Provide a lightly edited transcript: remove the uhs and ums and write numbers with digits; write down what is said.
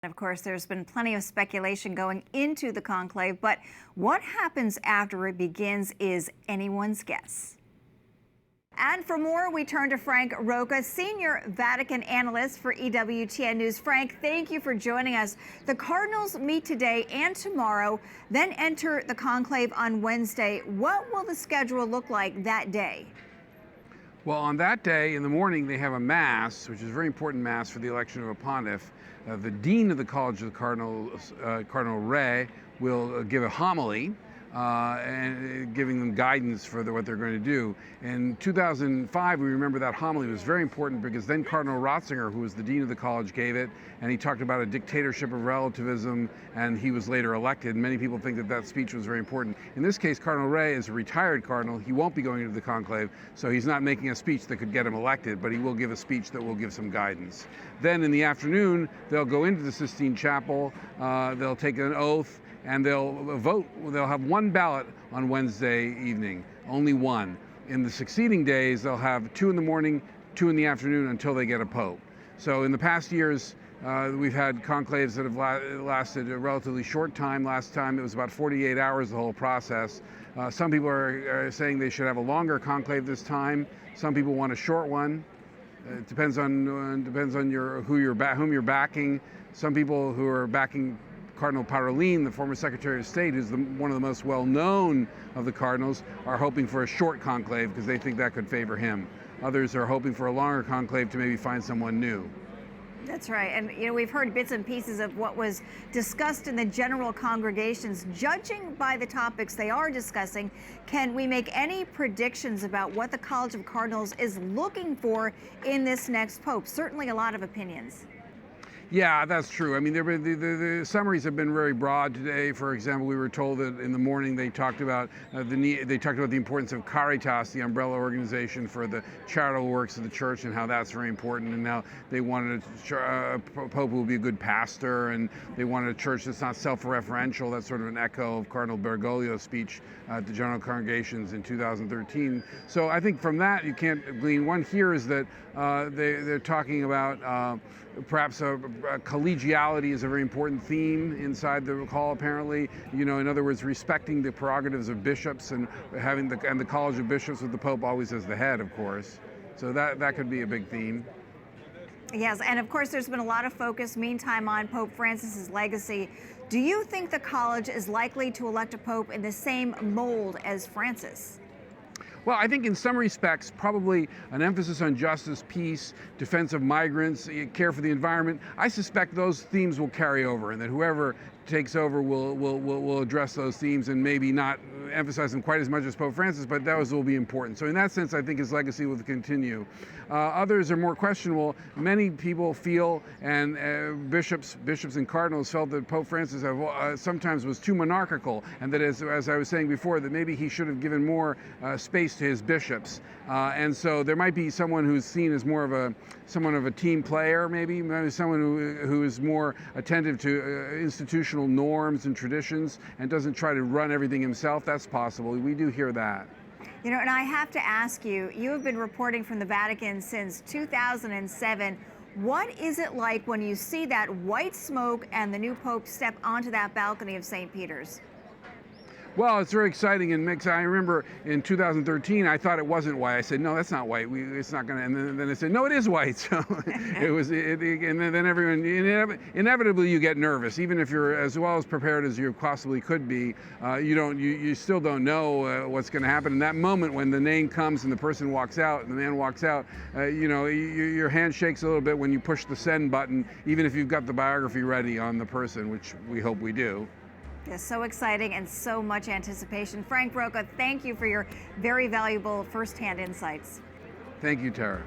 Of course, there's been plenty of speculation going into the conclave, but what happens after it begins is anyone's guess. And for more, we turn to Frank Rocca, senior Vatican analyst for EWTN News. Frank, thank you for joining us. The Cardinals meet today and tomorrow, then enter the conclave on Wednesday. What will the schedule look like that day? Well, on that day, in the morning, they have a mass, which is a very important mass for the election of a pontiff. The dean of the College of Cardinals, Cardinal Rocca, will give a homily, and giving them guidance for what they're going to do. In 2005, we remember that homily was very important because then Cardinal Ratzinger, who was the dean of the college, gave it, and he talked about a dictatorship of relativism, and he was later elected. Many people think that that speech was very important. In this case, Cardinal Rocca is a retired cardinal. He won't be going into the conclave, so he's not making a speech that could get him elected, but he will give a speech that will give some guidance. Then in the afternoon, they'll go into the Sistine Chapel, they'll take an oath, and they'll vote. They'll have one ballot on Wednesday evening, only one. In the succeeding days, they'll have 2 in the morning, 2 in the afternoon until they get a pope. So in the past years, we've had conclaves that have lasted a relatively short time. Last time it was about 48 hours, the whole process. Some people are saying they should have a longer conclave this time. Some people want a short one. It depends on whom you're backing. Some people who are backing Cardinal Parolin, the former Secretary of State, who's one of the most well-known of the cardinals, are hoping for a short conclave because they think that could favor him. Others are hoping for a longer conclave to maybe find someone new. That's right. And, we've heard bits and pieces of what was discussed in the general congregations. Judging by the topics they are discussing, can we make any predictions about what the College of Cardinals is looking for in this next pope? Certainly a lot of opinions. Yeah, that's true. I mean, the summaries have been very broad today. For example, we were told that in the morning they talked about the importance of Caritas, the umbrella organization for the charitable works of the church, and how that's very important. And now they wanted a pope who will be a good pastor, and they wanted a church that's not self-referential. That's sort of an echo of Cardinal Bergoglio's speech at the general congregations in 2013. So I think from that you can't glean. One here is that they're talking about perhaps collegiality is a very important theme inside the call, apparently. In other words, respecting the prerogatives of bishops and having the College of Bishops with the Pope always as the head, of course. So that could be a big theme. Yes, and of course there's been a lot of focus, meantime, on Pope Francis's legacy. Do you think the college is likely to elect a pope in the same mold as Francis? Well, I think in some respects, probably an emphasis on justice, peace, defense of migrants, care for the environment. I suspect those themes will carry over, and that whoever takes over will address those themes and maybe not emphasize them quite as much as Pope Francis, but those will be important. So in that sense, I think his legacy will continue. Others are more questionable. Many people feel, and bishops and cardinals felt, that Pope Francis sometimes was too monarchical, and that as I was saying before, that maybe he should have given more space to his bishops. And so there might be someone who's seen as more of a team player, maybe someone who is more attentive to institutional norms and traditions and doesn't try to run everything himself. That's possible. We do hear that. And I have to ask you, you have been reporting from the Vatican since 2007. What is it like when you see that white smoke and the new Pope step onto that balcony of St. Peter's? Well, it's very exciting and mixed. I remember in 2013, I thought it wasn't white. I said, no, that's not white. It's not going to. And then I said, no, it is white. So it was. And then everyone, inevitably, you get nervous, even if you're as well as prepared as you possibly could be. You still don't know what's going to happen. In that moment, when the name comes and the person walks out, and the man walks out, your hand shakes a little bit when you push the send button, even if you've got the biography ready on the person, which we hope we do. Yes, so exciting and so much anticipation. Frank Rocca, thank you for your very valuable firsthand insights. Thank you, Tara.